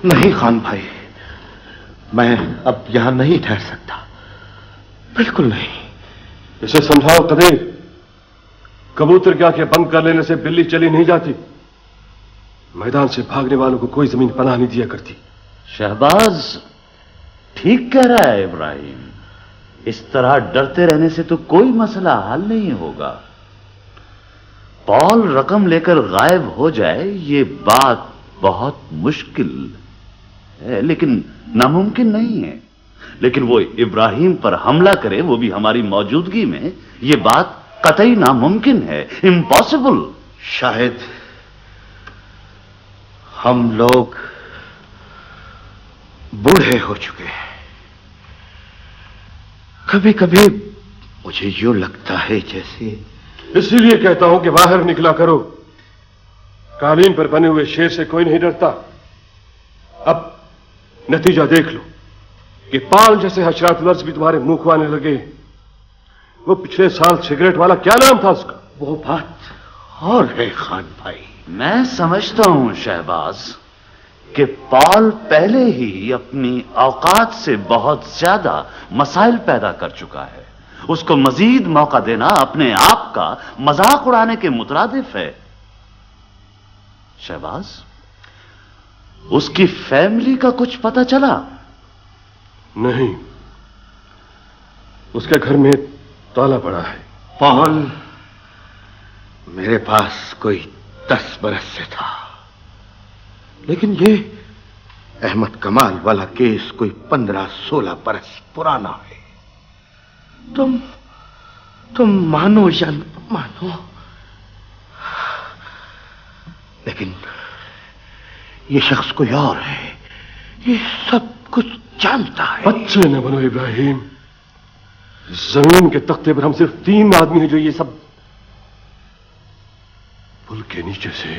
नहीं खान भाई, मैं अब यहां नहीं ठहर सकता, बिल्कुल नहीं। इसे समझाओ कदीर, कबूतर क्या के बंद कर लेने से बिल्ली चली नहीं जाती। मैदान से भागने वालों को कोई जमीन पनाह नहीं दिया करती। शहबाज ठीक कह रहा है इब्राहिम, इस तरह डरते रहने से तो कोई मसला हल नहीं होगा। पॉल रकम लेकर गायब हो जाए ये बात बहुत मुश्किल है, लेकिन नामुमकिन नहीं है। लेकिन वो इब्राहिम पर हमला करे, वो भी हमारी मौजूदगी में, ये बात कतई नामुमकिन है, इम्पॉसिबल। शायद हम लोग बूढ़े हो चुके हैं। कभी कभी मुझे यूं लगता है जैसे। इसीलिए कहता हूं कि बाहर निकला करो। कालीन पर बने हुए शेर से कोई नहीं डरता। अब नतीजा देख लो कि पाल जैसे हशरात लफ्ज भी तुम्हारे मुंह को आने लगे। वो पिछले साल सिगरेट वाला क्या नाम था उसका? वो बात और है खान भाई। मैं समझता हूं शहबाज कि पॉल पहले ही अपनी औकात से बहुत ज्यादा मसाइल पैदा कर चुका है। उसको मजीद मौका देना अपने आप का मजाक उड़ाने के मुतरादिफ है। शहबाज, उसकी फैमिली का कुछ पता चला? नहीं, उसके घर में ताला पड़ा है। पॉल मेरे पास कोई 10 बरस से था, लेकिन ये अहमद कमाल वाला केस कोई 15-16 बरस पुराना है। तुम मानो या न मानो, लेकिन ये शख्स कोई और है। ये सब कुछ जानता है। बच्चे न बनो इब्राहिम। जमीन के तख्ते पर हम सिर्फ 3 आदमी हैं जो ये सब। पुल के नीचे से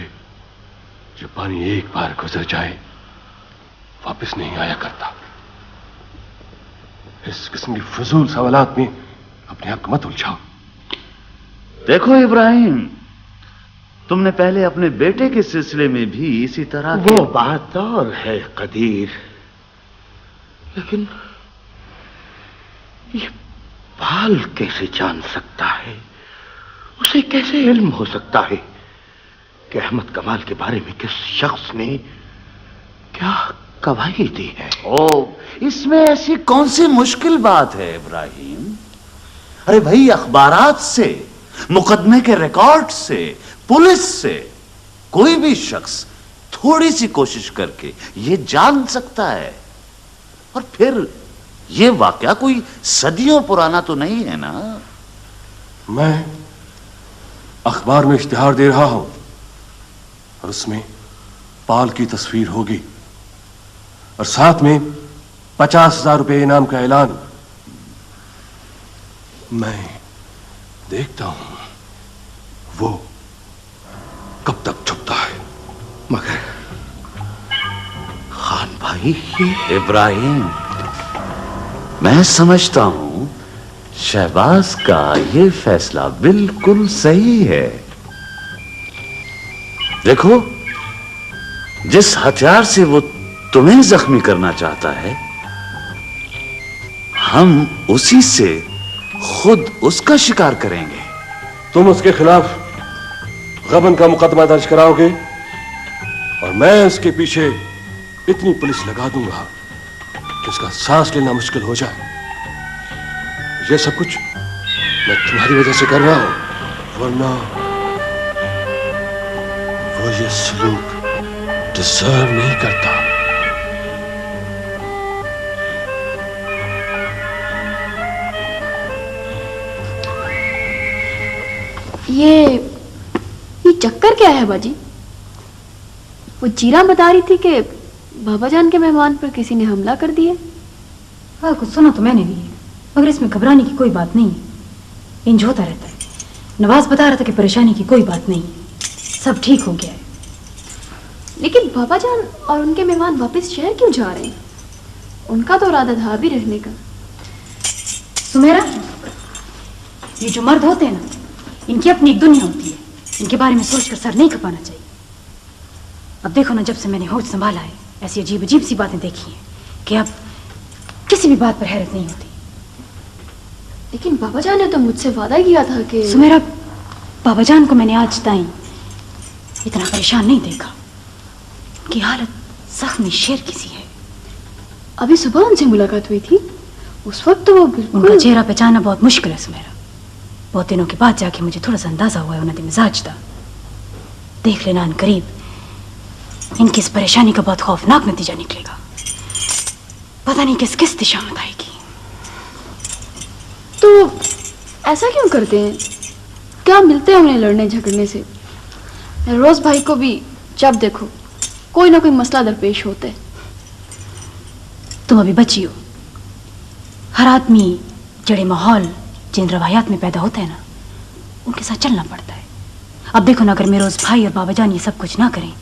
जो पानी एक बार गुजर जाए वापस नहीं आया करता। इस किस्म की फजूल सवालात में अपने आप को मत उलझाओ। देखो इब्राहिम, तुमने पहले अपने बेटे के सिलसिले में भी इसी तरह वो बात और है कदीर, लेकिन ये पाल कैसे जान सकता है? उसे कैसे इल्म हो सकता है कि अहमद कमाल के बारे में किस शख्स ने क्या गवाही दी है? ओ, इसमें ऐसी कौन सी मुश्किल बात है इब्राहिम? अरे भाई, अखबारात से, मुकदमे के रिकॉर्ड से, पुलिस से कोई भी शख्स थोड़ी सी कोशिश करके यह जान सकता है। और फिर यह वाकया कोई सदियों पुराना तो नहीं है ना? मैं अखबार में इश्तिहार दे रहा हूं और उसमें पाल की तस्वीर होगी और साथ में 50,000 रुपए इनाम का ऐलान। मैं देखता हूं वो कब तक छुपता है। मगर खान भाई, ये इब्राहिम, मैं समझता हूं शहबाज का यह फैसला बिल्कुल सही है। देखो, जिस हथियार से वो तुम्हें जख्मी करना चाहता है, हम उसी से खुद उसका शिकार करेंगे। तुम उसके खिलाफ गबन का मुकदमा दर्ज कराओगे और मैं उसके पीछे इतनी पुलिस लगा दूंगा कि उसका सांस लेना मुश्किल हो जाए। ये सब कुछ मैं तुम्हारी वजह से कर रहा हूं, वरना वो ये सलूक डिजर्व नहीं करता। ये चक्कर क्या है बाजी? वो जीरा बता रही थी कि बाबा जान के मेहमान पर किसी ने हमला कर दिया। हाँ, कुछ सुना तो मैंने भी, मगर इसमें घबराने की कोई बात नहीं है। इंज होता रहता है। नवाज बता रहा था कि परेशानी की कोई बात नहीं है, सब ठीक हो गया है। लेकिन बाबा जान और उनके मेहमान वापस शहर क्यों जा रहे हैं? उनका तो इरादा था भी रहने का। सुमेरा, ये जो मर्द होते हैं ना, इनकी अपनी एक दुनिया होती है। इनके बारे में सोचकर सर नहीं खपाना चाहिए। अब देखो ना, जब से मैंने होश संभाला है ऐसी अजीब अजीब सी बातें देखी हैं कि अब किसी भी बात पर हैरत नहीं होती। लेकिन बाबा जान ने तो मुझसे वादा किया था कि सुमेरा, बाबा जान को मैंने आज ताईं इतना परेशान नहीं देखा। उनकी हालत जख्मी शेर की सी है। अभी सुबह उनसे मुलाकात हुई थी, उस वक्त तो वो बिल्कुल। उनका चेहरा पहचानना बहुत मुश्किल है सुमेरा। बहुत दिनों के बाद जाके मुझे थोड़ा सा अंदाजा हुआ है उन्हें मिजाज था। देख लेना अन करीब इनकी इस परेशानी का बहुत खौफनाक नतीजा निकलेगा। पता नहीं किस किस दिशा में आएगी। तो ऐसा क्यों करते हैं? क्या मिलते हैं उन्हें लड़ने झगड़ने से? रोज भाई को भी जब देखो कोई ना कोई मसला दरपेश होता है। तुम अभी बच्ची हो। हर आदमी जड़े माहौल जिन रवायात में पैदा होता है ना, उनके साथ चलना पड़ता है। अब देखो ना, अगर मेरे रोज भाई और बाबा जान ये सब कुछ ना करें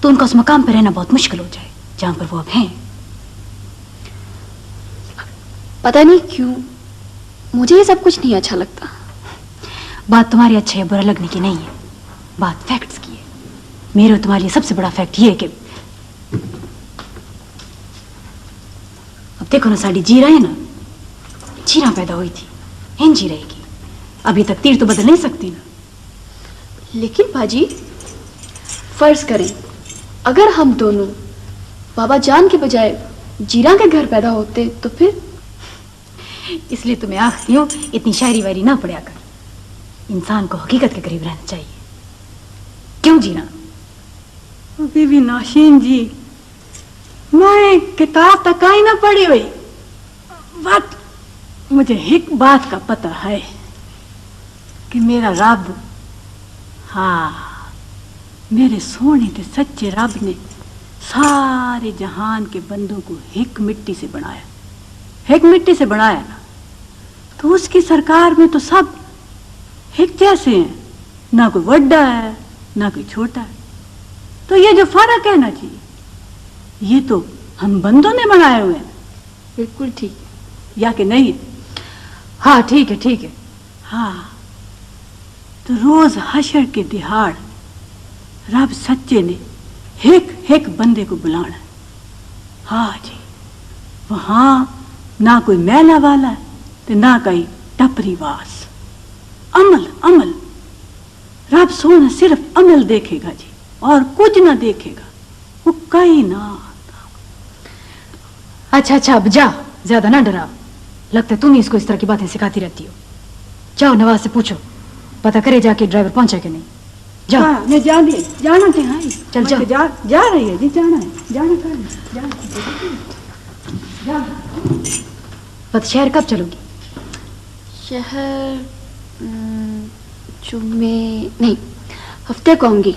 तो उनका उस मकाम पर रहना बहुत मुश्किल हो जाए जहां पर वो अब हैं। पता नहीं क्यों मुझे ये सब कुछ नहीं अच्छा लगता। बात तुम्हारी अच्छा या बुरा लगने की नहीं है, बात फैक्ट्स की है। मेरे और तुम्हारे लिए सबसे बड़ा फैक्ट ये है कि अब देखो ना, साड़ी जीरा है ना, जीरा पैदा हुई थी, हिंद जी रहेगी। अभी तक तीर तो बदल नहीं सकती ना। लेकिन बाजी, फर्ज करें अगर हम दोनों बाबा जान के बजाय जीरा के घर पैदा होते तो फिर। इसलिए तुम्हें आखती हूँ इतनी शायरी वायरी ना पड़ा कर। इंसान को हकीकत के करीब रहना चाहिए। क्यों जीना? बीबी नौशीन जी, मैं किताब तक ही ना पढ़ी हुई, बट मुझे एक बात का पता है कि मेरा रब, हाँ, मेरे सोने के सच्चे रब ने सारे जहान के बंदों को एक मिट्टी से बनाया। एक मिट्टी से बनाया ना, तो उसकी सरकार में तो सब एक जैसे हैं, ना कोई बड़ा है ना कोई छोटा है। तो ये जो फर्क है ना जी, ये तो हम बंदों ने बनाए हुए हैं। बिल्कुल ठीक, या कि नहीं है? हाँ ठीक है, ठीक है। हाँ, तो रोज हशर के दिहाड़ रब सच्चे ने एक एक बंदे को बुलाना है। हाँ जी, वहां ना कोई मैला वाला है तो ना कोई टपरी वास। अमल अमल, रब सोना सिर्फ अमल देखेगा जी, और कुछ ना देखेगा। वो कहीं ना। अच्छा अच्छा, अब जा, ज्यादा ना डराओ। लगता है तुम ही इसको इस तरह की बातें सिखाती रहती हो। जाओ नवाज से पूछो, पता करे जाके ड्राइवर पहुंचा कि नहीं। जाओ। हाँ, मैं जाना तो है। चल मैं जाओ। तो जा रही है जी, जाना है, जाना कर जा। पता शहर कब चलोगी? शहर जुम्मे नहीं, हफ्ते को आऊंगी।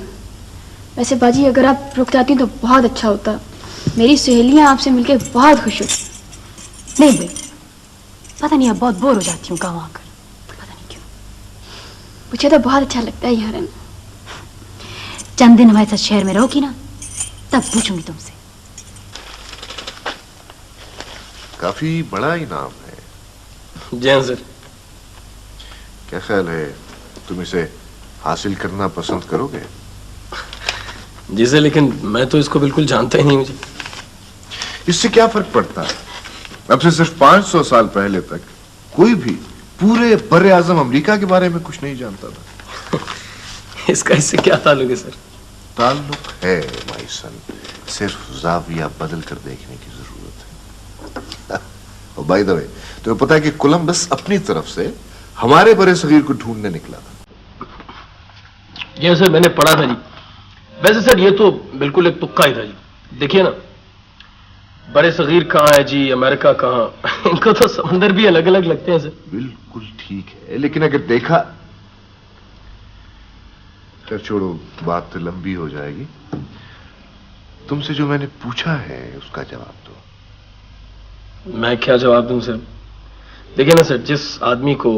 वैसे बाजी अगर आप रुक जाती तो बहुत अच्छा होता। मेरी सहेलियां आपसे मिलकर बहुत खुश हो। नहीं भाई, पता नहीं, अब बहुत बोर हो जाती हूँ गाँव आकर, पता नहीं क्यों। मुझे तो बहुत अच्छा लगता है यहाँ रहना। चंद दिन हमारे साथ शहर में रहोगी ना, तब पूछूंगी तुमसे। काफी बड़ा इनाम है। जय सर। क्या ख्याल है, तुम इसे हासिल करना पसंद करोगे? जी सर, लेकिन मैं तो इसको बिल्कुल जानता ही नहीं। मुझे इससे क्या फर्क पड़ता है? अब से सिर्फ 500 साल पहले तक कोई भी पूरे बर्रे आजम अमरीका के बारे में कुछ नहीं जानता था। इसका इससे क्या ताल्लुक है सर? ताल्लुक है माय सन, सिर्फ जाविया बदल कर देखने की जरूरत है। और बाय द वे, तुम्हें पता है कि कोलंबस अपनी तरफ से हमारे बड़े सगीर को ढूंढने निकला था। ये सर मैंने पढ़ा था जी। वैसे सर ये तो बिल्कुल एक तुक्का ही था जी। देखिए ना, बड़े सगीर कहाँ है जी, अमेरिका कहाँ, इनको तो समंदर भी अलग अलग लगते हैं सर। बिल्कुल ठीक है, लेकिन अगर देखा, खैर छोड़ो, बात तो लंबी हो जाएगी। तुमसे जो मैंने पूछा है उसका जवाब दो। मैं क्या जवाब दूं सर? देखिए ना सर, जिस आदमी को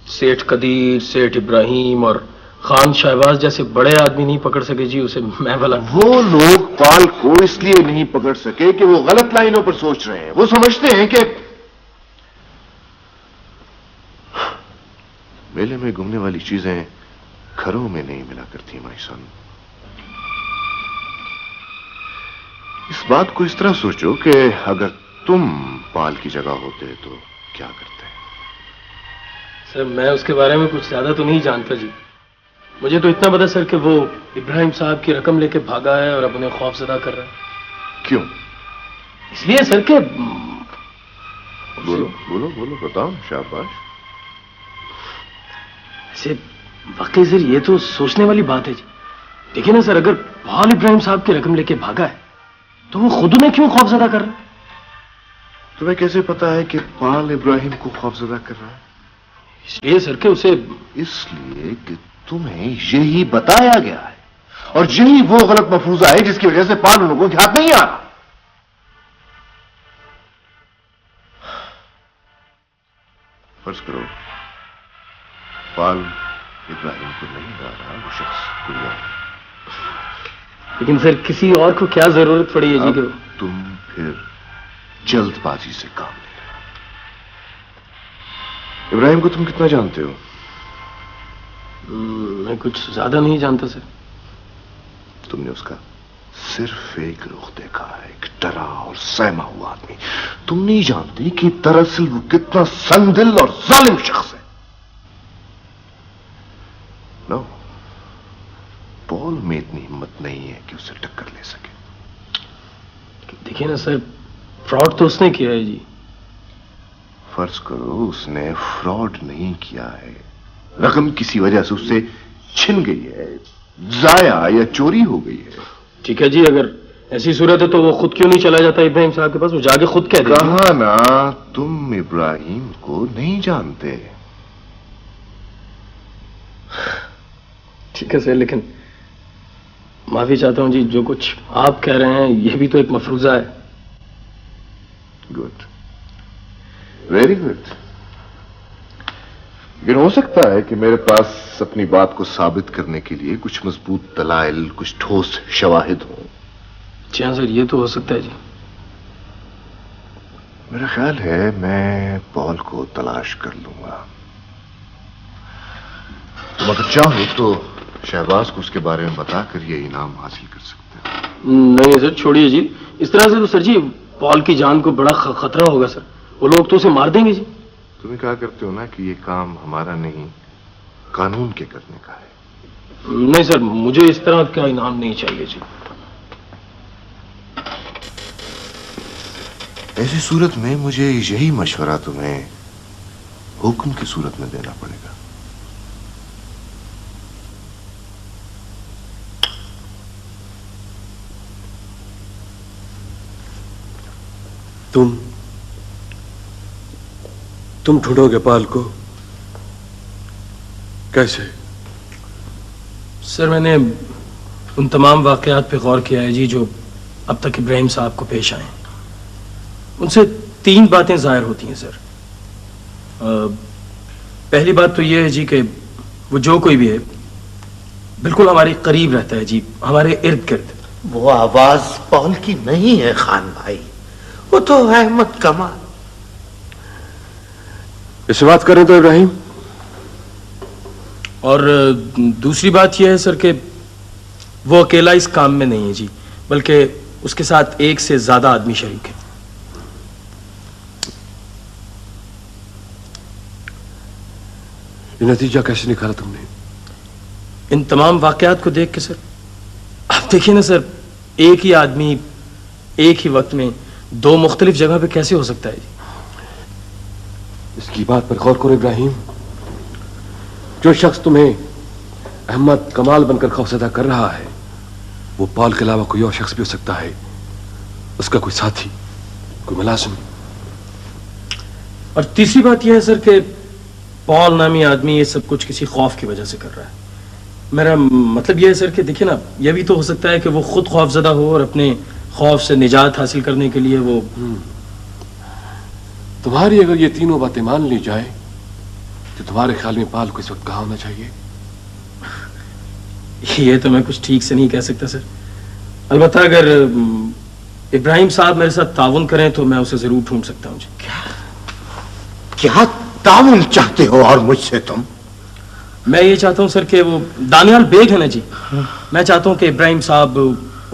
सेठ कदीर, सेठ इब्राहिम और खान शहबाज जैसे बड़े आदमी नहीं पकड़ सके जी, उसे मैं भला। वो लोग पाल को इसलिए नहीं पकड़ सके कि वो गलत लाइनों पर सोच रहे हैं। वो समझते हैं कि मेले में घूमने वाली चीजें घरों में नहीं मिला करती माई सन। इस बात को इस तरह सोचो कि अगर तुम पाल की जगह होते तो क्या करते? सर मैं उसके बारे में कुछ ज्यादा तो नहीं जानता जी। मुझे तो इतना पता सर कि वो इब्राहिम साहब की रकम लेके भागा है और अब उन्हें खौफजदा कर रहा है। क्यों? इसलिए सर के बोलो बोलो बोलो, बताओ, शाबाश। ऐसे वाकई सर ये तो सोचने वाली बात है जी। देखिए ना सर, अगर पॉल इब्राहिम साहब की रकम लेके भागा है तो वो खुद उन्हें क्यों खौफजदा कर रहा है? तुम्हें कैसे पता है कि पॉल इब्राहिम को खौफजदा कर रहा है? इसलिए सर के उसे, इसलिए कि तुम्हें यही बताया गया है और यही वो गलत मफरूजा है जिसकी वजह से पॉल उन लोगों के हाथ नहीं आ रहा। फर्ज करो पॉल इब्राहिम को नहीं आ रहा, वो शख्स कोई और। लेकिन सर किसी और को क्या जरूरत पड़ी है जी कि तुम फिर जल्दबाजी से काम ले रहे हो। इब्राहिम को तुम कितना जानते हो? मैं कुछ ज्यादा नहीं जानता सर। तुमने उसका सिर्फ एक रुख देखा है, एक डरा और सहमा हुआ आदमी। तुम नहीं जानते कि दरअसल वो कितना संगदिल और जालिम शख्स है। नो, पॉल में इतनी हिम्मत नहीं है कि उसे टक्कर ले सके। देखिए ना सर, फ्रॉड तो उसने किया है जी। फर्ज करो उसने फ्रॉड नहीं किया है, रकम किसी वजह से उससे छिन गई है, जाया या चोरी हो गई है। ठीक है जी, अगर ऐसी सूरत है तो वो खुद क्यों नहीं चला जाता इब्राहिम साहब के पास? वो जाके खुद कह देता। कहा ना तुम इब्राहिम को नहीं जानते। ठीक है सर, लेकिन माफी चाहता हूं जी, जो कुछ आप कह रहे हैं यह भी तो एक मफरूजा है। Good, very good. लेकिन हो सकता है कि मेरे पास अपनी बात को साबित करने के लिए कुछ मजबूत दलाइल, कुछ ठोस शवाहिद हो। जी हाँ सर, ये तो हो सकता है जी। मेरा ख्याल है मैं पॉल को तलाश कर लूंगा। तुम अगर चाहो तो शहबाज को उसके बारे में बताकर ये इनाम हासिल कर सकते हो। नहीं सर, छोड़िए जी। इस तरह से तो सर जी पॉल की जान को बड़ा खतरा होगा सर। वो लोग तो उसे मार देंगे जी। तुम्हें कहा करते हो ना कि ये काम हमारा नहीं, कानून के करने का है। नहीं सर, मुझे इस तरह का इनाम नहीं चाहिए जी। ऐसी सूरत में मुझे यही मशवरा तुम्हें हुक्म की सूरत में देना पड़ेगा। तुम ढूंढोगे पाल को? कैसे? सर मैंने उन तमाम वाकयात पे गौर किया है जी जो अब तक इब्राहिम साहब को पेश आए। उनसे 3 बातें जाहिर होती हैं सर। पहली बात तो यह है जी कि वो जो कोई भी है बिल्कुल हमारे करीब रहता है जी, हमारे इर्द गिर्द। वो आवाज पॉल की नहीं है खान भाई, वो तो अहमद कमाल। इसे बात करें तो इब्राहिम। और दूसरी बात यह है सर कि वो अकेला इस काम में नहीं है जी, बल्कि उसके साथ 1 से ज्यादा आदमी शरीक है। ये नतीजा कैसे निकाला तुमने? इन तमाम वाकयात को देख के सर। आप देखिए ना सर, एक ही आदमी एक ही वक्त में 2 मुख्तलिफ जगह पे कैसे हो सकता है जी? इसकी बात पर गौर करो इब्राहिम। जो शख्स तुम्हें अहमद कमाल बनकर खौफजदा कर रहा है वो पॉल के अलावा कोई और शख्स भी हो सकता है, उसका कोई साथी, कोई मुलाजिम। और तीसरी बात यह है सर कि पॉल नामी आदमी ये सब कुछ किसी खौफ की वजह से कर रहा है। मेरा मतलब यह है सर कि देखिए ना, यह भी तो हो सकता है कि वो खुद खौफजदा हो और अपने खौफ से निजात हासिल करने के लिए वो तुम्हारी अगर ये तीनों बातें मान ली जाए तो तुम्हारे ख्याल में पाल को इस वक्त कहाँ होना चाहिए? ये तो मैं कुछ ठीक से नहीं कह सकता सर। अलबत्ता अगर इब्राहिम साहब मेरे साथ ताउन करें तो मैं उसे जरूर ढूंढ सकता हूँ जी। क्या ताउन चाहते हो और मुझसे तुम? मैं ये चाहता हूँ सर कि वो दानियाल बेग है ना जी, मैं चाहता हूँ कि इब्राहिम साहब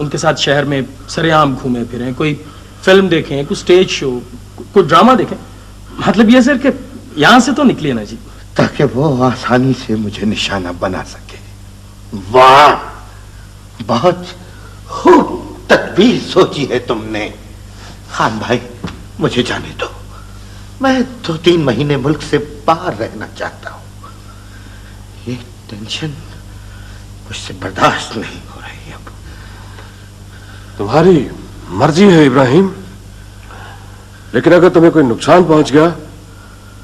उनके साथ शहर में सरेआम घूमे फिरें, कोई फिल्म देखें, कोई स्टेज शो, कोई ड्रामा देखें। मतलब ये सर कि यहां से तो निकले ना जी, ताकि वो आसानी से मुझे निशाना बना सके। वाह, बहुत खूब तदबीर सोची है तुमने। खान भाई, मुझे जाने दो, मैं 2-3 महीने मुल्क से बाहर रहना चाहता हूं। ये टेंशन मुझसे बर्दाश्त नहीं हो रही अब। तुम्हारी मर्जी है इब्राहिम, लेकिन अगर तुम्हें कोई नुकसान पहुंच गया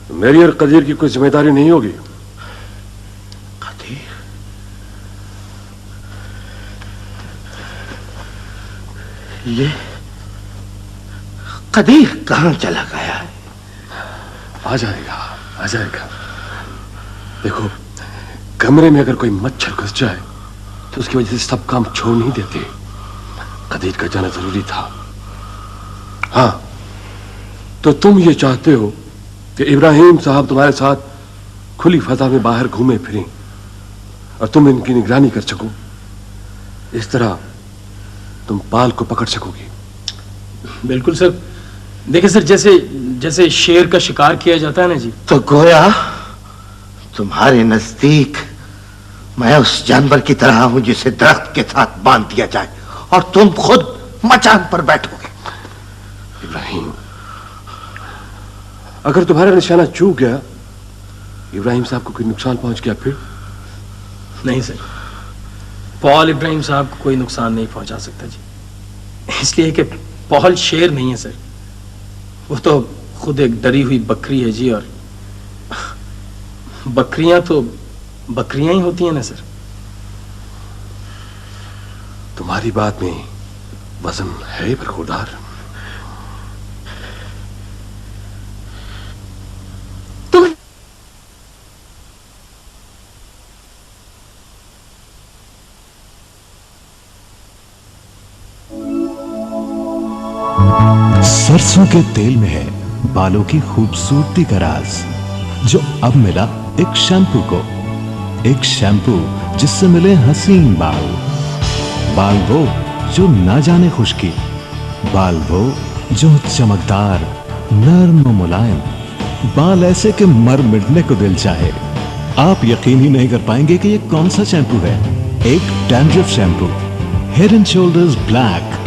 तो मेरी और कदीर की कोई जिम्मेदारी नहीं होगी। कदीर? ये कदीर कहां चला गया है? आ जाएगा, आ जाएगा। देखो, कमरे में अगर कोई मच्छर घुस जाए तो उसकी वजह से सब काम छोड़ नहीं देते। कदीर का जाना जरूरी था। हाँ, तो तुम ये चाहते हो कि इब्राहिम साहब तुम्हारे साथ खुली फजा में बाहर घूमे फिरें और तुम इनकी निगरानी कर सको। इस तरह तुम पाल को पकड़ सकोगे। बिल्कुल सर। देखिए सर, जैसे जैसे शेर का शिकार किया जाता है ना जी, तो गोया तुम्हारे नजदीक मैं उस जानवर की तरह हूं जिसे दरख्त के साथ बांध दिया जाए और तुम खुद मचान पर बैठोगे। इब्राहिम, अगर तुम्हारा निशाना चूक गया, इब्राहिम साहब को कोई नुकसान पहुंच गया फिर? नहीं सर, पॉल इब्राहिम साहब को कोई नुकसान नहीं पहुंचा सकता जी, इसलिए कि पॉल शेर नहीं है सर, वो तो खुद एक डरी हुई बकरी है जी, और बकरियां तो बकरियां ही होती हैं ना सर। तुम्हारी बात में वजन है बरखुरदार। सरसों के तेल में है बालों की खूबसूरती का राज, जो अब मिला एक शैम्पू को। एक शैम्पू जिससे मिले हसीन बाल। बाल वो जो ना जाने खुश्की, बाल वो जो चमकदार, नर्म और मुलायम, बाल ऐसे कि मर मिटने को दिल चाहे। आप यकीन ही नहीं कर पाएंगे कि ये कौन सा शैम्पू है। एक dandruff shampoo, head and shoulders black,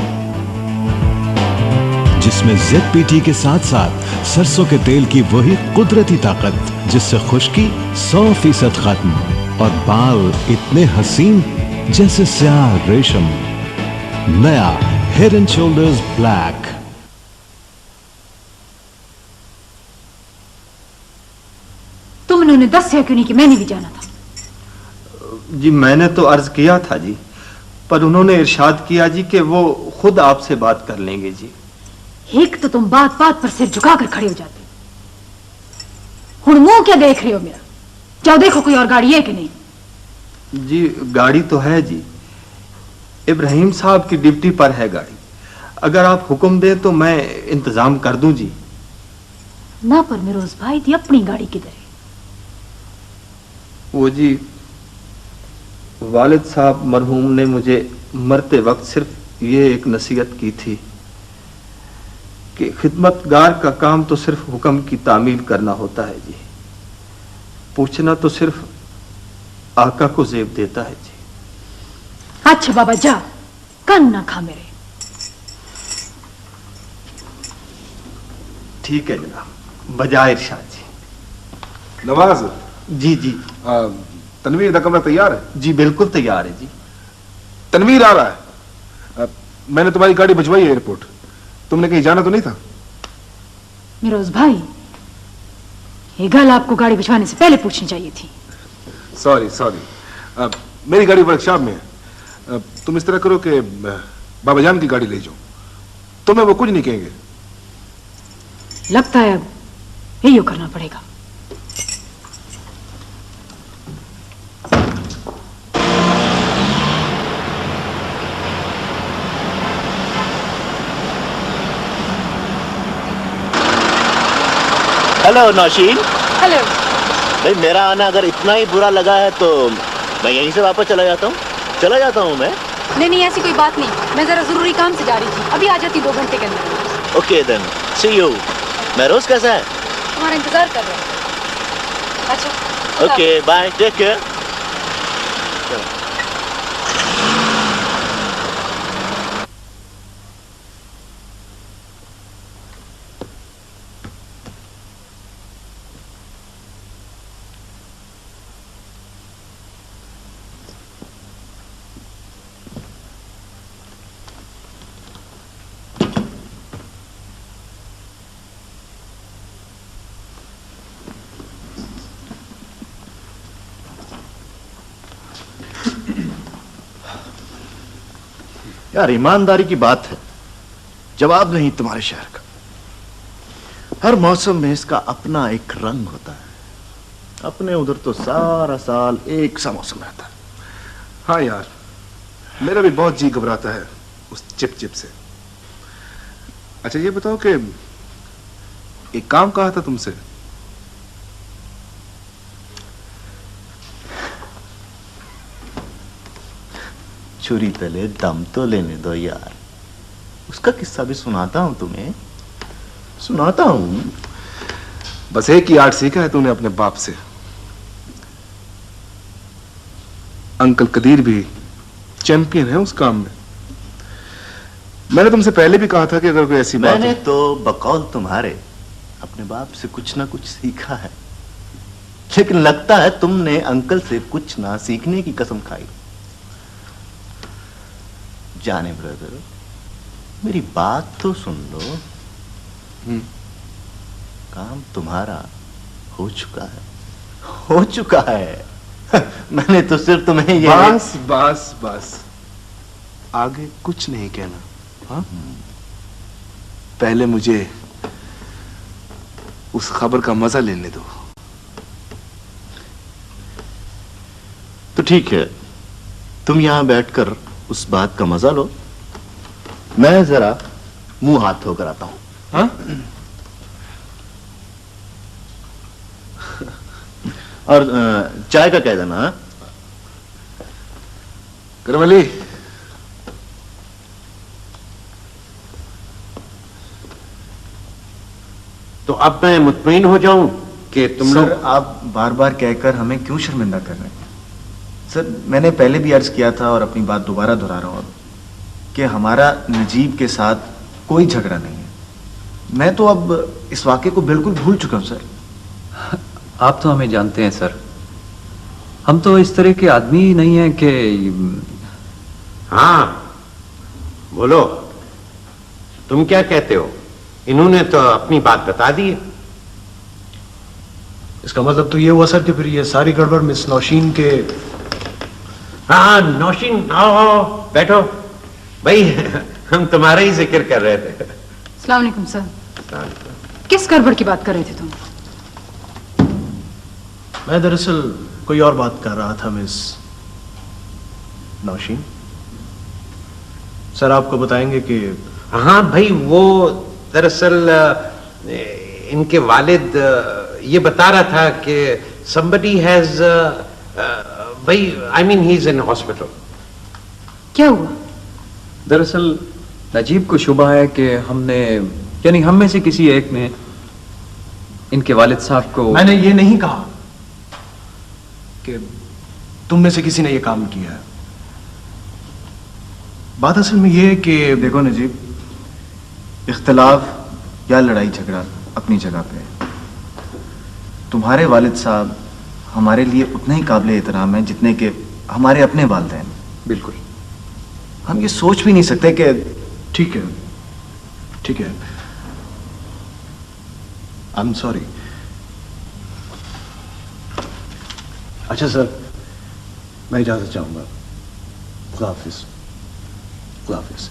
जिसमें ZPT के साथ साथ सरसों के तेल की वही कुदरती ताकत जिससे खुश्की 100% खत्म और बाल इतने हसीन जैसे स्याह रेशम। नया हेड एंड शोल्डर्स ब्लैक। तुमने उन्हें 10 क्यों नहीं कि मैंने भी जाना था? जी मैंने तो अर्ज किया था जी, पर उन्होंने इरशाद किया जी कि वो खुद आपसे बात कर लेंगे जी। एक तो तुम बात बात पर सिर झुकाकर खड़े हो जाते, हुण मुंह क्या देख रहे हो मेरा? जाओ देखो कोई और गाड़ी है कि नहीं। जी गाड़ी तो है जी, इब्राहिम साहब की ड्यूटी पर है गाड़ी। अगर आप हुक्म दें तो मैं इंतजाम कर दूं जी। ना पर मिरोज भाई थी अपनी गाड़ी किधर है? वो जी वालिद साहब मरहूम ने मुझे मरते वक्त सिर्फ ये एक नसीहत की थी कि खिदमतगार का काम तो सिर्फ हुक्म की तामील करना होता है जी, पूछना तो सिर्फ आका को जेब देता है जी। अच्छा बाबा जा, कान ना खा मेरे। ठीक है जनाब, बजाय इरशाद जी। नवाज जी जी। तनवीर का कमरा तैयार है? जी बिल्कुल तैयार है जी। तनवीर आ रहा है। मैंने तुम्हारी गाड़ी भिजवाई है एयरपोर्ट। तुमने कहीं जाना तो नहीं था? मिरोज भाई, ये गल आपको गाड़ी भिजवाने से पहले पूछनी चाहिए थी। सॉरी सॉरी, मेरी गाड़ी वर्कशॉप में है। तुम इस तरह करो कि बाबा जान की गाड़ी ले जाओ, तुम्हें वो कुछ नहीं कहेंगे। लगता है अब यही करना पड़ेगा। हेलो नौशीन। हेलो। भाई मेरा आना अगर इतना ही बुरा लगा है तो मैं यहीं से वापस चला जाता हूँ मैं। नहीं, ऐसी कोई बात नहीं। मैं जरा जरूरी काम से जा रही थी, अभी आ जाती 2 घंटे के अंदर। Okay then, see you. Mehroz कैसा है? तुम्हारा इंतजार कर रहे हैं। अच्छा, ओके, बाय, टेक केयर। यार ईमानदारी की बात है, जवाब नहीं तुम्हारे शहर का। हर मौसम में इसका अपना एक रंग होता है। अपने उधर तो सारा साल एक सा मौसम रहता है। हाँ यार, मेरा भी बहुत जी घबराता है उस चिप चिप से। अच्छा ये बताओ कि एक काम कहा था तुमसे। छुरी तले दम तो लेने दो यार, उसका किस्सा भी सुनाता हूं तुम्हें, सुनाता हूं। बस एक ही आर्ट सीखा है तूने अपने बाप से। अंकल कदीर भी चैंपियन है उस काम में। मैंने तुमसे पहले भी कहा था कि अगर कोई ऐसी बात मैंने तो बकौल तुम्हारे अपने बाप से कुछ ना कुछ सीखा है, लेकिन लगता है तुमने अंकल से कुछ ना सीखने की कसम खाई। जाने ब्रदर, मेरी बात तो सुन लो। काम तुम्हारा हो चुका है, हो चुका है। मैंने तो सिर्फ तुम्हें ये बस बस बस, आगे कुछ नहीं कहना। हाँ? पहले मुझे उस खबर का मजा लेने दो। तो ठीक है, तुम यहां बैठकर उस बात का मजा लो, मैं जरा मुंह हाथ धोकर आता हूं। हाँ? और चाय का कह देना। करमली, तो अब मैं मुतमईन हो जाऊं कि तुम लोग। आप बार बार कहकर हमें क्यों शर्मिंदा कर रहे हैं? सर, मैंने पहले भी अर्ज किया था और अपनी बात दोबारा दोहरा रहा हूं अब, कि हमारा नजीब के साथ कोई झगड़ा नहीं है। मैं तो अब इस वाक़े को बिल्कुल भूल चुका हूं सर। आप तो हमें जानते हैं सर, हम तो इस तरह के आदमी ही नहीं हैं कि। हाँ बोलो, तुम क्या कहते हो? इन्होंने तो अपनी बात बता दी है। इसका मतलब तो ये हुआ सर कि फिर ये सारी गड़बड़ मिस नौशीन के। हाँ नौशीन, आओ आओ बैठो भाई, हम तुम्हारा ही जिक्र कर रहे थे। अस्सलाम वालेकुम सर। किस गड़बड़ की बात कर रहे थे तुम? मैं दरअसल कोई और बात कर रहा था मिस नौशीन। सर आपको बताएंगे कि हाँ भाई, वो दरअसल इनके वालिद ये बता रहा था कि somebody has भाई I mean he is in hospital। क्या हुआ? दरअसल नजीब को शुबा है कि हमने, यानी हम में से किसी एक ने इनके वालिद साहब को। मैंने ये नहीं कहा कि तुम में से किसी ने ये काम किया है। बात असल में ये है कि देखो नजीब, इख्तलाफ या लड़ाई झगड़ा अपनी जगह पे है। तुम्हारे वालिद साहब हमारे लिए उतने ही काबिल एहतराम हैं जितने के हमारे अपने वालिदैन। बिल्कुल, हम ये सोच भी नहीं सकते कि। ठीक है, ठीक है, आई एम सॉरी। अच्छा सर, मैं इजाजत चाहूंगा। खुदा हाफिज। खुदा हाफिज।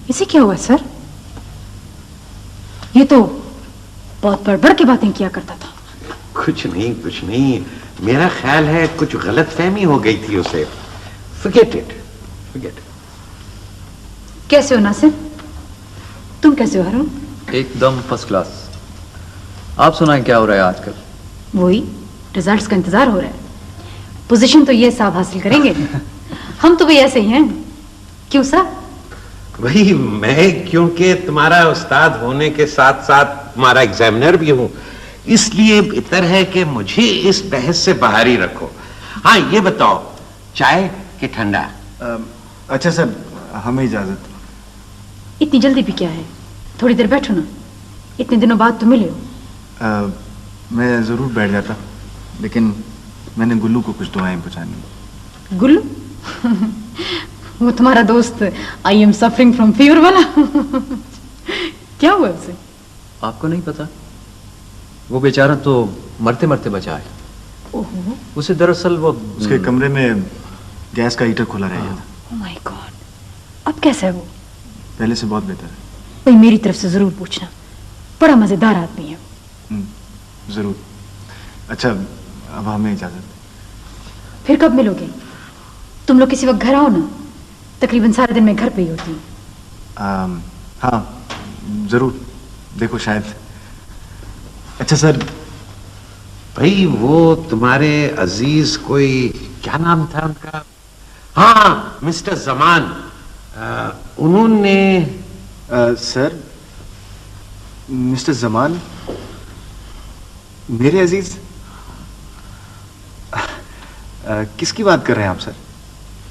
इसे क्या हुआ सर? ये तो बहुत बढ़ के बातें किया करता था। कुछ नहीं कुछ नहीं, मेरा ख्याल है कुछ गलत फहमी हो गई थी उसे। Forget it, forget it। कैसे हो नासिर? तुम कैसे हो हारून? एकदम फर्स्ट क्लास। आप सुनाएं क्या हो रहा है आजकल? वही रिजल्ट्स का इंतजार हो रहा है। पोजीशन तो ये साहब हासिल करेंगे। हम तो भाई ऐसे ही हैं। क्यों सर? वही मैं, क्योंकि तुम्हारा उस्ताद होने के साथ साथ तुम्हारा एग्जामिनर भी हूं, इसलिए बेहतर है कि मुझे इस बहस से बाहर ही रखो। हाँ ये बताओ, चाय कि ठंडा? अच्छा सर, हमें इजाजत। इतनी जल्दी भी क्या है? थोड़ी देर बैठो ना, इतने दिनों बाद तो मिले हो। मैं जरूर बैठ जाता, लेकिन मैंने गुल्लू को कुछ दुआएं पहुंचानी। गुल्लू? वो तुम्हारा दोस्त I am suffering from fever वाला? क्या हुआ उसे? आपको नहीं पता? वो बेचारा तो मरते मरते बचा है। ओहो। उसे दरअसल वो उसके कमरे में गैस का हीटर खुला रह गया था। ओह माय गॉड, अब कैसा है वो? पहले से बहुत बेहतर है। भाई मेरी तरफ से जरूर पूछना, बड़ा मजेदार आदमी है। जरूर। अच्छा, अब हमें इजाजत। फिर कब मिलोगे? तुम लोग किसी वक्त घर आओ ना, तकरीबन सारे दिन मैं घर पे ही होती हूँ। हाँ जरूर, देखो शायद। अच्छा सर, भाई वो तुम्हारे अजीज कोई, क्या नाम था उनका? हाँ मिस्टर जमान, उन्होंने सर, मिस्टर जमान मेरे अजीज? किसकी बात कर रहे हैं आप सर?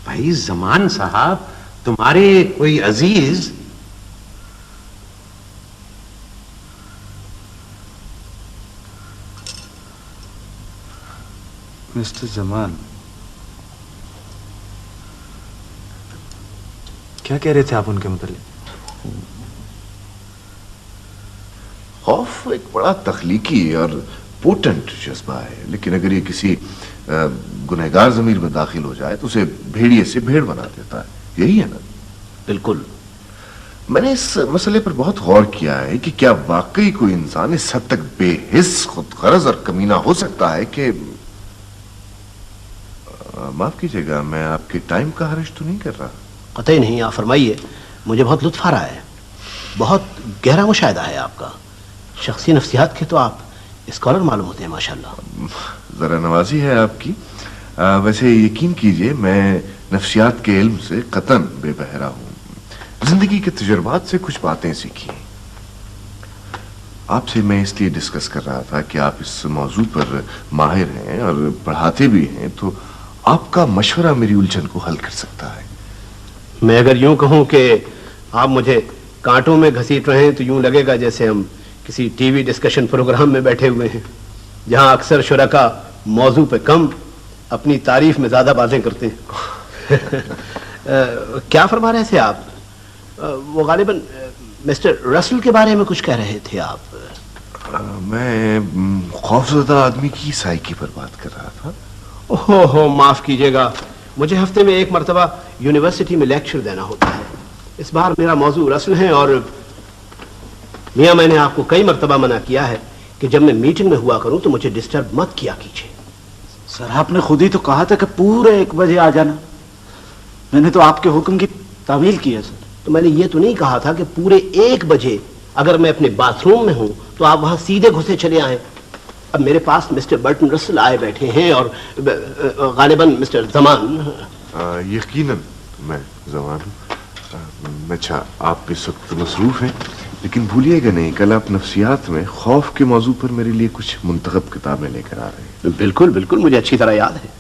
भाई जमान साहब, तुम्हारे कोई अजीज? मिस्टर जमान, क्या कह रहे थे आप उनके मुतालिक? खौफ एक बड़ा तख्लीकी और पोटेंट जज्बा है, लेकिन अगर ये किसी गुनहगार ज़मीर में दाखिल हो जाए तो उसे भेड़िए से भेड़ बना देता है। यही है ना? बिल्कुल। मैंने इस मसले पर बहुत गौर किया है कि क्या वाकई कोई इंसान इस हद तक बेहिस, खुदगर्ज और कमीना हो सकता है कि माफ कीजिएगा, मैं आपके टाइम का हर्ज तो नहीं कर रहा? कतई नहीं, आप फरमाइए। मुझे बहुत लुत्फ आ रहा है, बहुत गहरा मुशाहिदा है आपका। शख्सी नफ्सियात के तो आप स्कॉलर मालूम होते हैं माशाल्लाह। जरा नवाजी है आपकी। वैसे यकीन कीजिए, मैं नफ्सियात के इल्म से कतन बेबहरा हूं। जिंदगी के तजुर्बात से कुछ बातें सीखी। आपसे मैं इसलिए डिस्कस कर रहा था कि आप इस मौजू पर माहिर हैं और पढ़ाते भी हैं, तो आपका मशवरा मेरी उलझन को हल कर सकता है। मैं अगर यूं कहूं कि आप मुझे कांटों में घसीट रहे हैं तो यूं लगेगा जैसे हम किसी टीवी डिस्कशन प्रोग्राम में बैठे हुए हैं, जहां अक्सर शुरका मौजू पे कम, अपनी तारीफ में ज्यादा बातें करते हैं। क्या फरमा रहे थे आप? वो गालिबन मिस्टर रसल के बारे में कुछ कह रहे थे आप। मैं खौफजदा आदमी की साइकी पर बात कर रहा था। ओहो, माफ कीजिएगा, मुझे हफ्ते में एक मरतबा यूनिवर्सिटी में लेक्चर देना होता है। इस बार मेरा मौजू रसल है और मियां, मैंने आपको कई मरतबा मना किया है कि जब मैं मीटिंग में हुआ करूं तो मुझे डिस्टर्ब मत किया कीजिए। सर, आपने खुद ही तो कहा था कि पूरे 1 बजे आ जाना। मैंने तो आपके हुक्म की तामील की है सर। तो मैंने ये तो नहीं कहा था कि पूरे 1 बजे अगर मैं अपने बाथरूम में हूं तो आप वहां सीधे घुसे चले आए। अब मेरे पास मिस्टर बर्टन रसल आए बैठे हैं और गालिबन मिस्टर जमान। यकीनन मैं जमान हूं। अच्छा, आप इस वक्त मसरूफ हैं, लेकिन भूलिएगा नहीं, कल आप नफ्सियात में खौफ के मौजू पर मेरे लिए कुछ मुंतखब किताबें लेकर आ रहे हैं। बिल्कुल बिल्कुल, मुझे अच्छी तरह याद है।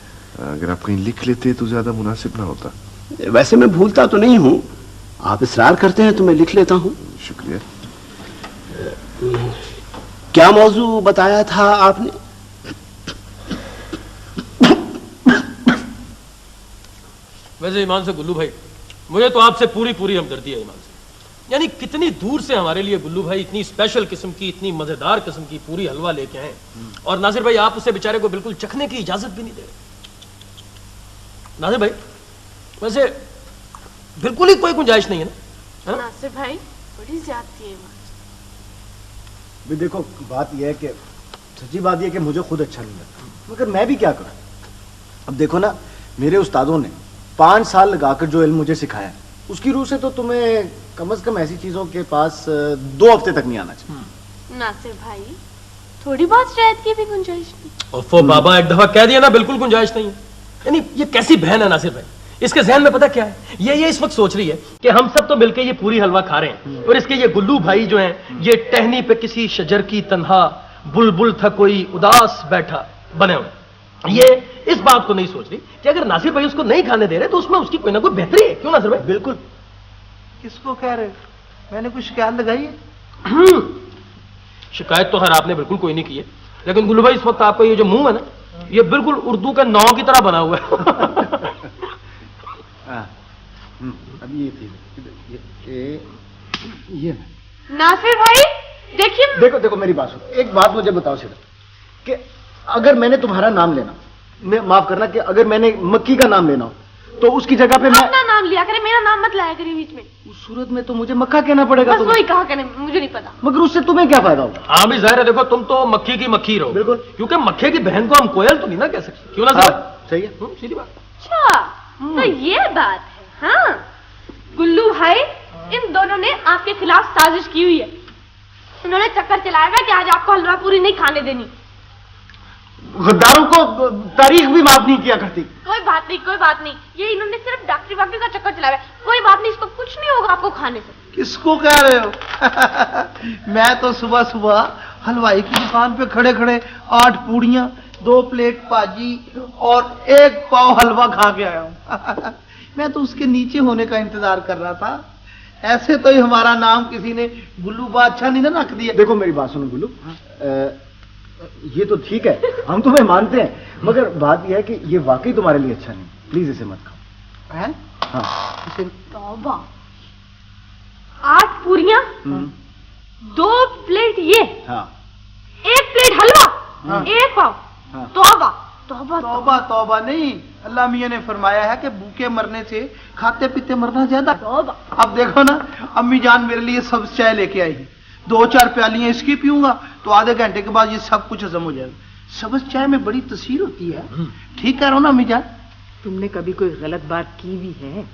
अगर आप कहीं लिख लेते तो ज्यादा मुनासिब ना होता। वैसे मैं भूलता तो नहीं हूं, आप इसरार करते हैं तो मैं लिख लेता हूं। शुक्रिया। क्या मौजू बताया था आपने? वैसे ईमान से गुल्लू भाई, मुझे तो आपसे पूरी पूरी हमदर्दी है ईमान से। यानी कितनी दूर से हमारे लिए गुल्लू भाई इतनी स्पेशल किस्म की, इतनी मजेदार किस्म की पूरी हलवा लेके आए, और नासिर भाई आप उसे बेचारे को बिल्कुल चखने की इजाजत भी नहीं दे रहे। नासिर भाई, वैसे बिल्कुल ही कोई गुंजाइश नहीं है ना? नासिर भाई, बड़ी ज्यादती है। भी देखो, बात यह है कि सच्ची बात यह कि मुझे खुद अच्छा नहीं लगता, मगर मैं भी क्या करूं। अब देखो ना, मेरे उस्तादों ने 5 साल लगाकर जो इल्म मुझे सिखाया, उसकी रूह से तो तुम्हें कम से कम ऐसी चीजों के पास 2 हफ्ते तक नहीं आना चाहिए। नासिर भाई, थोड़ी बहुत शायद की भी गुंजाइश नहीं। ओफो बाबा, एक दफा कह दिया ना, बिल्कुल गुंजाइश नहीं है। यानी ये कैसी बहन है नासिर भाई, इसके जहन में पता क्या है, ये इस वक्त सोच रही है कि हम सब तो मिलकर ये पूरी हलवा खा रहे हैं और इसके ये गुल्लू भाई जो हैं ये टहनी पे किसी शजर की तन्हा बुलबुल था कोई उदास बैठा बने हुए। ये इस बात को नहीं सोच रही कि अगर नासिर भाई उसको नहीं खाने दे रहे तो उसमें उसकी कोई ना कोई बेहतरी है। क्यों नासिर भाई? बिल्कुल। किसको कह रहे हो? मैंने कुछ शिकायत लगाई है? शिकायत तो हर आपने बिल्कुल कोई नहीं की है, लेकिन गुल्लू भाई इस वक्त आपका ये जो मुंह है ना, ये बिल्कुल उर्दू का नौ की तरह बना हुआ है। अब ये नासिर भाई देखिए, देखो मेरी बात सुनो, एक बात मुझे बताओ सिर्फ कि अगर मैंने तुम्हारा नाम लेना, मैं माफ करना कि अगर मैंने मक्की का नाम लेना हो तो उसकी जगह पे मैं अपना नाम लिया करे, मेरा नाम मत लाया करे बीच में। उस सूरत में तो मुझे मक्का कहना पड़ेगा। बस वही कहा करे, मुझे नहीं पता। मगर उससे तुम्हें क्या फायदा होगा? हाँ भी जाहिर है, देखो तुम तो मक्खी की मक्खी रहो। बिल्कुल, क्योंकि मक्खे की बहन को हम कोयल तो नहीं ना कह सकते। क्यों ना सही है, सीधी बात। अच्छा तो ये बात है। हाँ गुल्लू भाई, इन दोनों ने आपके खिलाफ साजिश की हुई है। इन्होंने चक्कर चलाया हुआ कि आज आपको हलवा पूरी नहीं खाने देनी। गद्दारों को तारीख भी माफ नहीं किया करती। कोई बात नहीं, कोई बात नहीं, ये इन्होंने सिर्फ डॉक्टरी वाक्टरी का चक्कर चलाया है। कोई बात नहीं, इसको कुछ नहीं होगा आपको खाने से। किसको कह रहे हो? मैं तो सुबह सुबह हलवाई की दुकान पे खड़े खड़े 8 पूड़ियां, 2 प्लेट भाजी और 1 पाव हलवा खा के आया हूं। मैं तो उसके नीचे होने का इंतजार कर रहा था। ऐसे तो ही हमारा नाम किसी ने गुल्लू बादशाह नहीं ना रख दिया। देखो मेरी बात सुनो गुल्लू, ये तो ठीक है, हम तुम्हें मानते हैं, मगर बात यह है कि ये वाकई तुम्हारे लिए अच्छा नहीं। प्लीज इसे मत खाओ। हैं? हाँ। तौबा, 8 पूरियां, 2 प्लेट ये, हाँ। 1 प्लेट हलवा, 1 पाव। तौबा तौबा तौबा तौबा नहीं, अल्लाह मियां ने फरमाया है कि भूखे मरने से खाते पीते मरना ज्यादा। अब देखो ना, अम्मी जान मेरे लिए सब्ज चाय लेके आई है। 2-4 प्यालियां इसकी पीऊंगा तो आधे घंटे के बाद ये सब कुछ हजम हो जाएगा। सब्ज चाय में बड़ी तसीर होती है। ठीक कह रहा हूं ना अम्मी जान? तुमने कभी कोई गलत बात की भी है?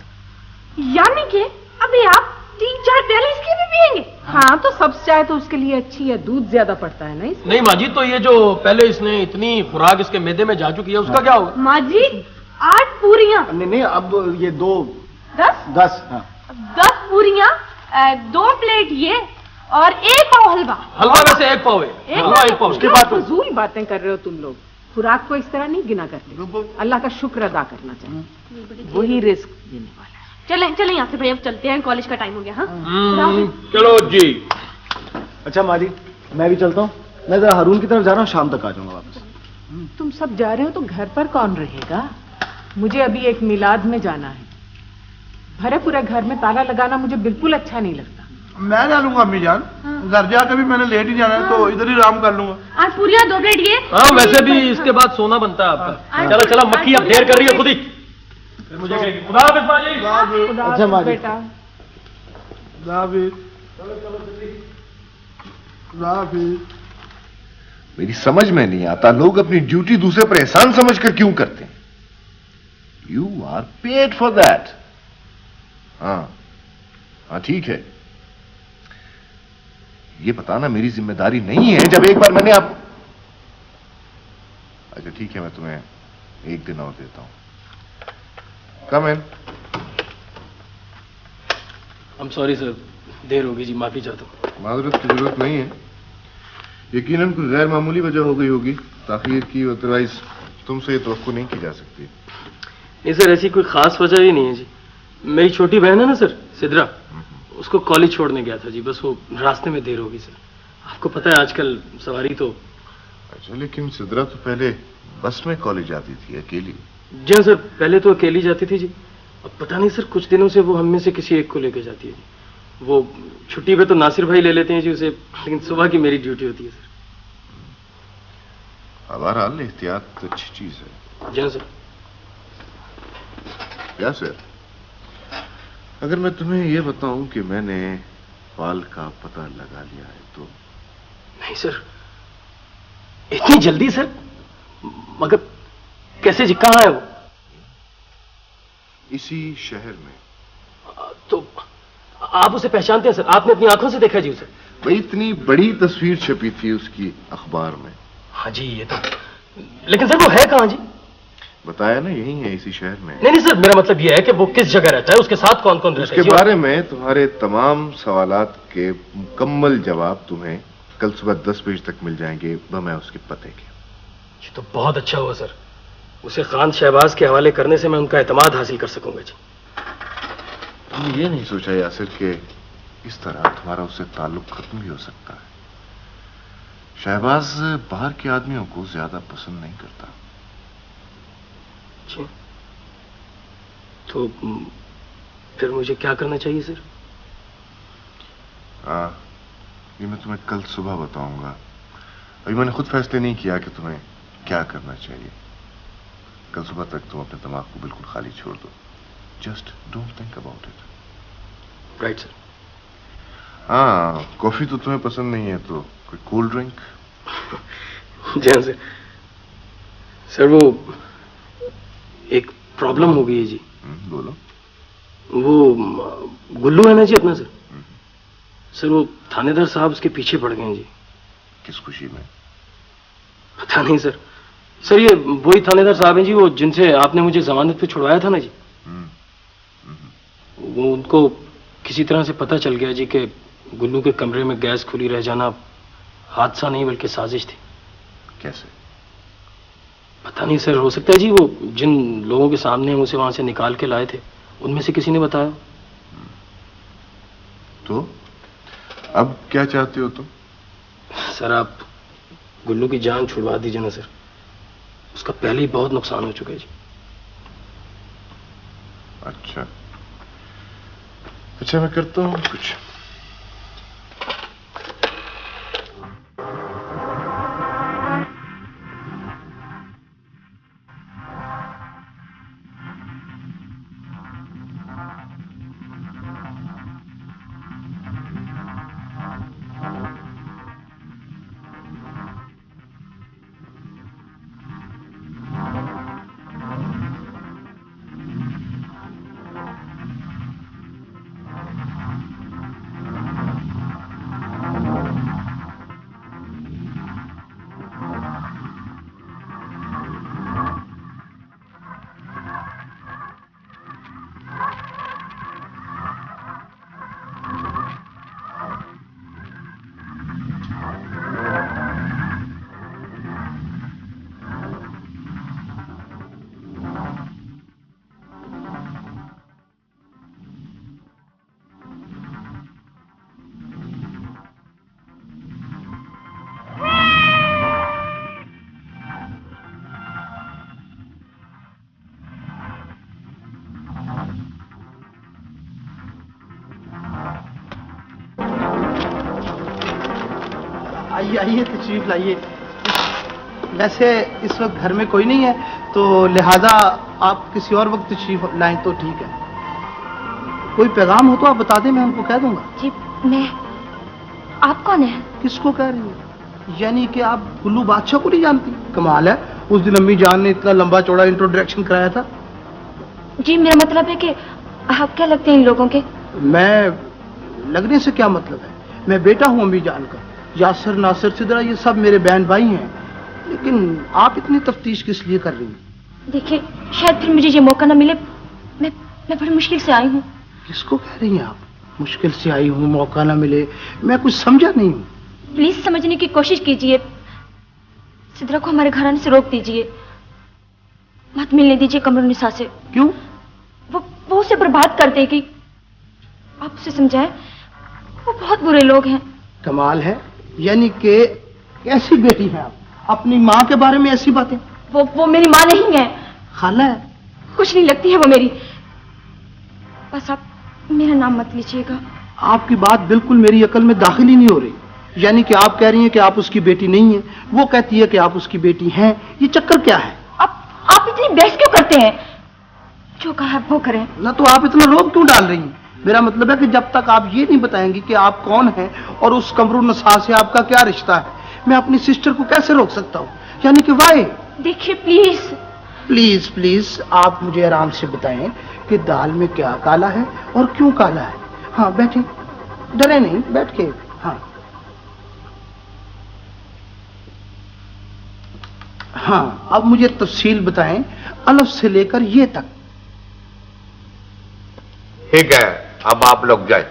यानी कि अभी आप 3-4 प्याली इसकी भी पिएंगे? हाँ तो सब्ज चाय तो उसके लिए अच्छी है, दूध ज्यादा पड़ता है ना इसमें। नहीं माँ जी, तो ये जो पहले इसने इतनी खुराक इसके मैदे में जा चुकी है उसका क्या होगा? माँ जी 8 पूरियां। नहीं, अब ये 2 10 हाँ। 10 पूरियां, 2 प्लेट ये और 1 पाव हलवा। हलवा वैसे 1 पाव है। एक पाव। उसके बाद फजूल बातें कर रहे हो तुम लोग। खुराक को इस तरह नहीं गिना करते, अल्लाह का शुक्र अदा करना चाहिए, वही रिस्क देने वाला है। चलें यहाँ से भाई, अब चलते हैं, कॉलेज का टाइम हो गया। हाँ चलो जी। अच्छा माँ जी, मैं भी चलता हूँ, मैं जरा हारून की तरफ जा रहा हूँ, शाम तक आ जाऊंगा वापस। तुम सब जा रहे हो तो घर पर कौन रहेगा? मुझे अभी एक मिलाद में जाना है। भरे पूरे घर में ताला लगाना मुझे बिल्कुल अच्छा नहीं लगता। मैं जा लूंगा अम्मी जान, घर जाकर भी मैंने लेट ही जाना है तो इधर ही आराम कर लूंगा। 8 पूरियां, 2 प्लेट ये। हाँ वैसे भी इसके बाद सोना बनता है आपका। चलो चलो, मक्खी अब देर कर रही है खुद ही, फिर मुझे कहेगी खुदा हाफिज़ माँ जी। अच्छा माँ जी। बेटा मेरी समझ में नहीं आता लोग अपनी ड्यूटी दूसरे पर एहसान समझकर क्यों करते हैं। You are paid for that. हाँ ठीक है, ये बताना मेरी जिम्मेदारी नहीं है। जब एक बार मैंने आप अच्छा ठीक है, मैं तुम्हें 1 दिन और देता हूं। कम इन। I'm sorry सर, देर होगी जी, माफी चाहता हूँ। माजरत की जरूरत नहीं है, यकीनन कोई गैर मामूली वजह हो गई होगी ताखीर की, अदरवाइज तुमसे ये तवक्को नहीं की जा सकती। नहीं सर, ऐसी कोई खास वजह ही नहीं है जी। मेरी छोटी बहन है ना सर, सिद्रा, उसको कॉलेज छोड़ने गया था जी, बस वो रास्ते में देर होगी सर। आपको पता है आजकल सवारी तो। अच्छा, लेकिन सिद्रा तो पहले बस में कॉलेज जाती थी अकेली। जी सर, पहले तो अकेली जाती थी जी, अब पता नहीं सर कुछ दिनों से वो हम में से किसी एक को लेकर जाती है जी। वो छुट्टी पे तो नासिर भाई ले लेते हैं जी उसे, लेकिन सुबह की मेरी ड्यूटी होती है सर। बहरहाल एहतियात अच्छी चीज है। जी सर। क्या सर, अगर मैं तुम्हें यह बताऊं कि मैंने पाल का पता लगा लिया है तो? नहीं सर, इतनी जल्दी सर? मगर कैसे जी, कहाँ है वो? इसी शहर में। तो आप उसे पहचानते हैं सर? आपने अपनी आंखों से देखा जी उसे? भाई इतनी बड़ी तस्वीर छपी थी उसकी अखबार में। हाँ जी ये तो, लेकिन सर वो है कहाँ जी? बताया ना, यही है, इसी शहर में। नहीं सर, मेरा मतलब ये है कि वो किस जगह रहता है, उसके साथ कौन कौन रहता है? उसके बारे में तुम्हारे तमाम सवालात के मुकम्मल जवाब तुम्हें कल सुबह 10 बजे तक मिल जाएंगे बमै उसके पते के। ये तो बहुत अच्छा हुआ सर, उसे खान शहबाज के हवाले करने से मैं उनका एतमाद हासिल कर सकूंगा जी। तुमने ये नहीं सोचा यासिर कि इस तरह तुम्हारा उससे ताल्लुक खत्म भी हो सकता है? शहबाज बाहर के आदमियों को ज्यादा पसंद नहीं करता। जी, तो फिर मुझे क्या करना चाहिए सर? ये मैं तुम्हें कल सुबह बताऊंगा। अभी मैंने खुद फैसले नहीं किया कि तुम्हें क्या करना चाहिए। कल सुबह तक तुम अपने दिमाग को बिल्कुल खाली छोड़ दो। Just don't think about it. Right sir. Coffee तो तुम्हें पसंद नहीं है, तो कोई कोल्ड ड्रिंक? जी हाँ सर। सर वो एक प्रॉब्लम हो गई है जी। बोलो। वो गुल्लू है ना जी अपना सर, सर वो थानेदार साहब उसके पीछे पड़ गए हैं जी। किस खुशी में? पता नहीं सर। सर ये वही थानेदार साहब हैं जी, वो जिनसे आपने मुझे जमानत पे छुड़वाया था ना जी। वो उनको किसी तरह से पता चल गया जी कि गुल्लू के कमरे में गैस खुली रह जाना हादसा नहीं बल्कि साजिश थी। कैसे? पता नहीं सर, हो सकता है जी वो जिन लोगों के सामने हम उसे वहां से निकाल के लाए थे उनमें से किसी ने बताया। तो अब क्या चाहते हो तुम? सर आप गुल्लू की जान छुड़वा दीजिए ना सर, उसका पहले ही बहुत नुकसान हो चुका है जी। अच्छा मैं करता हूं कुछ। आइए तशरीफ लाइए। वैसे इस वक्त घर में कोई नहीं है, तो लिहाजा आप किसी और वक्त तशरीफ लाएं तो ठीक है। कोई पैगाम हो तो आप बता दें, मैं उनको कह दूंगा। जी मैं, आप कौन है? किसको कह रही है? यानी कि आप गुल्लू बादशाह को नहीं जानती? कमाल है, उस दिन अम्मी जान ने इतना लंबा चौड़ा इंट्रोडक्शन कराया था। जी मेरा मतलब है कि आप क्या लगते हैं इन लोगों के? मैं लगने से क्या मतलब है, मैं बेटा हूं अम्मी जान का। यासर, नासिर, सिदरा ये सब मेरे बहन भाई हैं। लेकिन आप इतनी तफ्तीश किस लिए कर रही हैं? देखिए शायद फिर मुझे ये मौका ना मिले। मैं बड़ी मुश्किल से आई हूँ। किसको कह रही हैं आप? मुश्किल से आई हूँ, मौका ना मिले? मैं कुछ समझा नहीं हूँ। प्लीज समझने की कोशिश कीजिए। सिदरा को हमारे घर आने से रोक दीजिए, मत मिलने दीजिए कमरुन्निसा से। क्यों? वो उसे बर्बाद कर देगी। आप उसे समझाएं, वो बहुत बुरे लोग हैं। कमाल है, यानी कि कैसी बेटी है आप, अपनी माँ के बारे में ऐसी बातें? वो मेरी माँ नहीं है। खाला है? कुछ नहीं लगती है वो मेरी। बस आप मेरा नाम मत लीजिएगा। आपकी बात बिल्कुल मेरी अकल में दाखिल ही नहीं हो रही। यानी कि आप कह रही हैं कि आप उसकी बेटी नहीं है, वो कहती है कि आप उसकी बेटी हैं। ये चक्कर क्या है? आप इतनी बहस क्यों करते हैं? जो कहा वो करें ना। तो आप इतना रोक क्यों डाल रही हैं? मेरा मतलब है कि जब तक आप ये नहीं बताएंगी कि आप कौन हैं और उस कमरुन्निसा से आपका क्या रिश्ता है, मैं अपनी सिस्टर को कैसे रोक सकता हूँ? यानी कि वाई? देखिए प्लीज प्लीज प्लीज आप मुझे आराम से बताएं कि दाल में क्या काला है और क्यों काला है। हाँ बैठे, डरे नहीं, बैठ के। हाँ हाँ, अब मुझे तफसील बताएं, अलफ से लेकर ये तक। ठीक है, अब आप लोग जाए।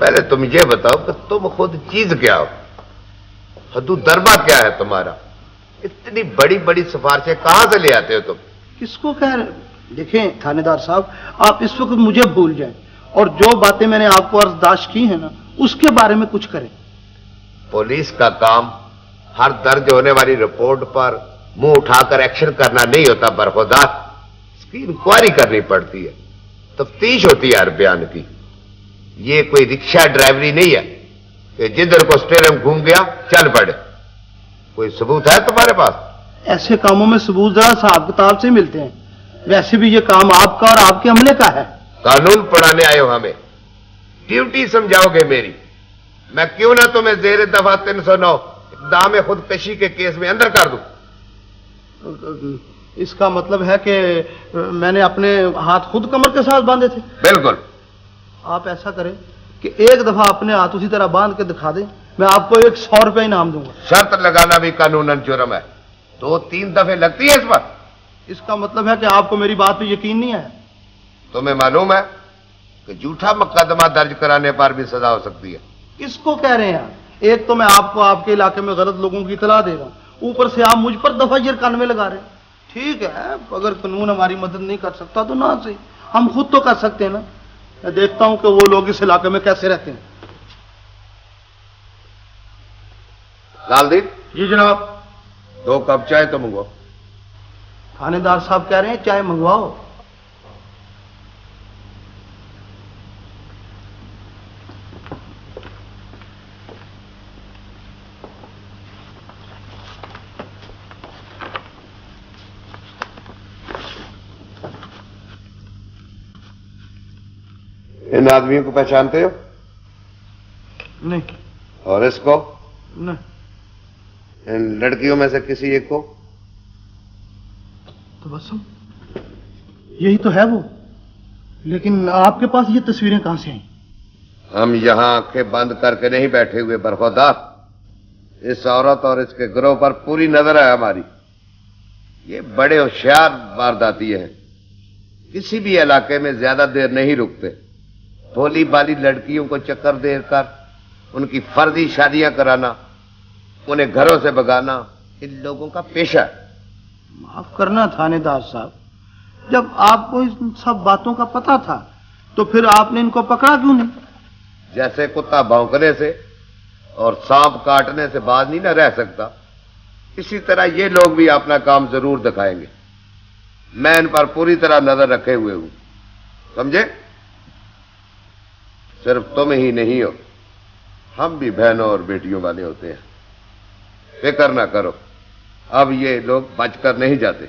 पहले तुम ये बताओ कि तुम खुद चीज क्या हो, हदू दरबा क्या है तुम्हारा? इतनी बड़ी बड़ी सिफारिशें कहां से ले आते हो तुम? किसको कह रहे? देखें थानेदार साहब, आप इस वक्त मुझे भूल जाएं और जो बातें मैंने आपको अर्जदाश्त की है ना, उसके बारे में कुछ करें। पुलिस का काम हर दर्ज होने वाली रिपोर्ट पर मुंह उठाकर एक्शन करना नहीं होता बरखुदा। इसकी इंक्वायरी करनी पड़ती है, तफ्तीश होती है हर बयान की। ये कोई रिक्शा ड्राइवरी नहीं है कि जिधर को स्टेरिंग घूम गया चल पड़े। कोई सबूत है तुम्हारे पास? ऐसे कामों में सबूत जरा हिसाब किताब से मिलते हैं। वैसे भी ये काम आपका और आपके अमले का है। कानून पढ़ाने आए हो हमें, ड्यूटी समझाओगे मेरी? मैं क्यों ना तुम्हें जेर दफा 309 इक़दाम खुदकशी के केस में अंदर कर दूं? इसका मतलब है कि मैंने अपने हाथ खुद कमर के साथ बांधे थे? बिल्कुल। आप ऐसा करें कि एक दफा अपने हाथ उसी तरह बांध के दिखा दें, मैं आपको 100 रुपए इनाम दूंगा। शर्त लगाना भी कानूनन जुर्म है। 2-3 दफे लगती है इस पर। इसका मतलब है कि आपको मेरी बात पे यकीन नहीं है? तुम्हें मालूम है कि झूठा मुकदमा दर्ज कराने पर भी सजा हो सकती है। किसको कह रहे हैं? एक तो मैं आपको आपके इलाके में गलत लोगों की इतला दे रहा हूं, ऊपर से आप मुझ पर दफा कानवे लगा रहे हैं। ठीक है, अगर कानून हमारी मदद नहीं कर सकता तो ना सही, हम खुद तो कर सकते हैं ना। मैं देखता हूं कि वो लोग इस इलाके में कैसे रहते हैं। लालदीन जी जनाब। 2 कप चाय तो मंगवाओ। थानेदार साहब कह रहे हैं चाय मंगवाओ। इन आदमियों को पहचानते हो? नहीं। और इसको? नहीं। इन लड़कियों में से किसी एक को? तो बस यही तो है वो। लेकिन आपके पास ये तस्वीरें कहां से आई? हम यहां आंखें बंद करके नहीं बैठे हुए बरखुदार। इस औरत और इसके गिरोह पर पूरी नजर है हमारी। ये बड़े होशियार वारदाती हैं, किसी भी इलाके में ज्यादा देर नहीं रुकते। भोली भाली लड़कियों को चक्कर देकर उनकी फर्जी शादियां कराना, उन्हें घरों से भगाना इन लोगों का पेशा है। माफ करना थानेदार साहब, जब आपको इन सब बातों का पता था तो फिर आपने इनको पकड़ा क्यों नहीं? जैसे कुत्ता भौंकने से और सांप काटने से बाज नहीं ना रह सकता, इसी तरह ये लोग भी अपना काम जरूर दिखाएंगे। मैं इन पर पूरी तरह नजर रखे हुए हूं, समझे? सिर्फ तुम ही नहीं हो, हम भी बहनों और बेटियों वाले होते हैं। फिक्र ना करो, अब ये लोग बचकर नहीं जाते।